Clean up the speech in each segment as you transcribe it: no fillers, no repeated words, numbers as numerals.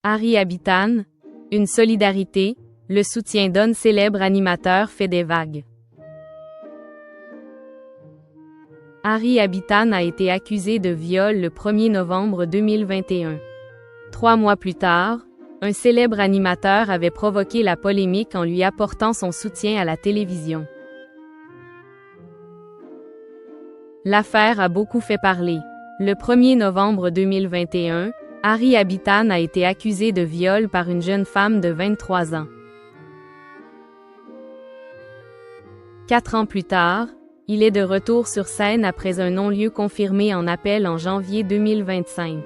Harry Habitan, une solidarité, le soutien d'un célèbre animateur fait des vagues. Harry Habitan a été accusé de viol le 1er novembre 2021. 3 mois plus tard, un célèbre animateur avait provoqué la polémique en lui apportant son soutien à la télévision. L'affaire a beaucoup fait parler. Le 1er novembre 2021, Harry Habitan a été accusé de viol par une jeune femme de 23 ans. 4 ans plus tard, il est de retour sur scène après un non-lieu confirmé en appel en janvier 2025.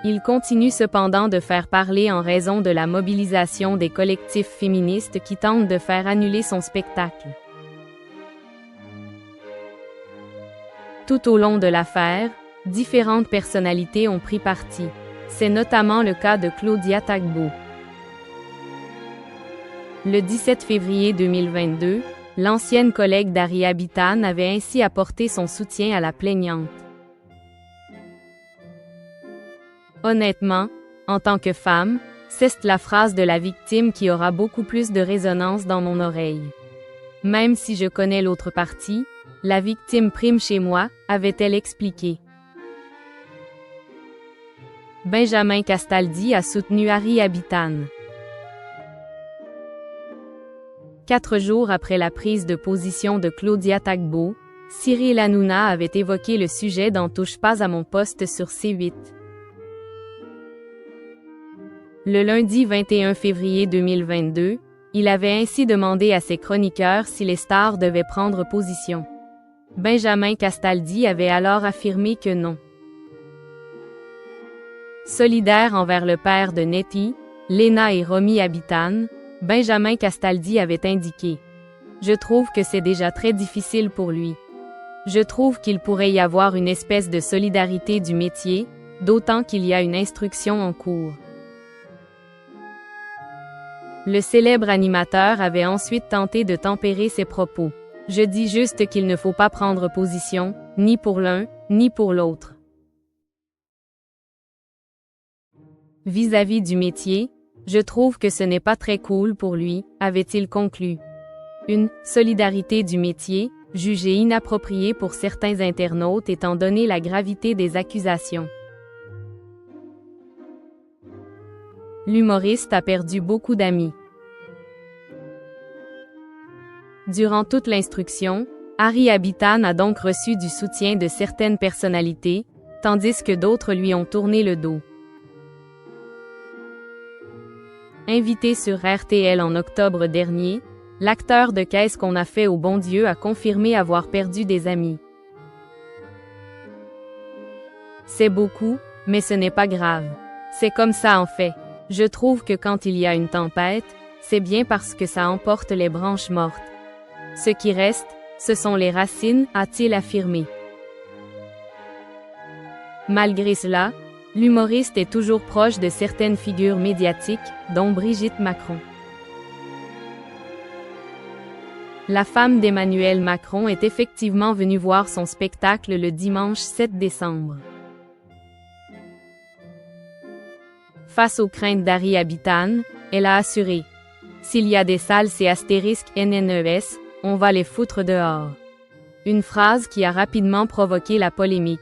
Il continue cependant de faire parler en raison de la mobilisation des collectifs féministes qui tentent de faire annuler son spectacle. Tout au long de l'affaire, différentes personnalités ont pris parti. C'est notamment le cas de Claudia Tagbo. Le 17 février 2022, l'ancienne collègue d'Harry Habitan avait ainsi apporté son soutien à la plaignante. Honnêtement, en tant que femme, c'est la phrase de la victime qui aura beaucoup plus de résonance dans mon oreille. Même si je connais l'autre partie, la victime prime chez moi, avait-elle expliqué. Benjamin Castaldi a soutenu Harry Habitan. 4 jours après la prise de position de Claudia Tagbo, Cyril Hanouna avait évoqué le sujet dans Touche pas à mon poste sur C8. Le lundi 21 février 2022, il avait ainsi demandé à ses chroniqueurs si les stars devaient prendre position. Benjamin Castaldi avait alors affirmé que non. Solidaire envers le père de Nettie, Léna et Romy Habitan, Benjamin Castaldi avait indiqué « Je trouve que c'est déjà très difficile pour lui. Je trouve qu'il pourrait y avoir une espèce de solidarité du métier, d'autant qu'il y a une instruction en cours. » Le célèbre animateur avait ensuite tenté de tempérer ses propos. « Je dis juste qu'il ne faut pas prendre position, ni pour l'un, ni pour l'autre. Vis-à-vis du métier, je trouve que ce n'est pas très cool pour lui, avait-il conclu. Une « solidarité du métier » jugée inappropriée pour certains internautes étant donné la gravité des accusations. L'humoriste a perdu beaucoup d'amis. Durant toute l'instruction, Harry Habitan a donc reçu du soutien de certaines personnalités, tandis que d'autres lui ont tourné le dos. Invité sur RTL en octobre dernier, l'acteur de Qu'est-ce qu'on a fait au bon Dieu a confirmé avoir perdu des amis. C'est beaucoup, mais ce n'est pas grave. C'est comme ça en fait. Je trouve que quand il y a une tempête, c'est bien parce que ça emporte les branches mortes. Ce qui reste, ce sont les racines, a-t-il affirmé. Malgré cela, l'humoriste est toujours proche de certaines figures médiatiques, dont Brigitte Macron. La femme d'Emmanuel Macron est effectivement venue voir son spectacle le dimanche 7 décembre. Face aux craintes d'Harry Habitan, elle a assuré « S'il y a des salles c'est *NNES, on va les foutre dehors ». Une phrase qui a rapidement provoqué la polémique.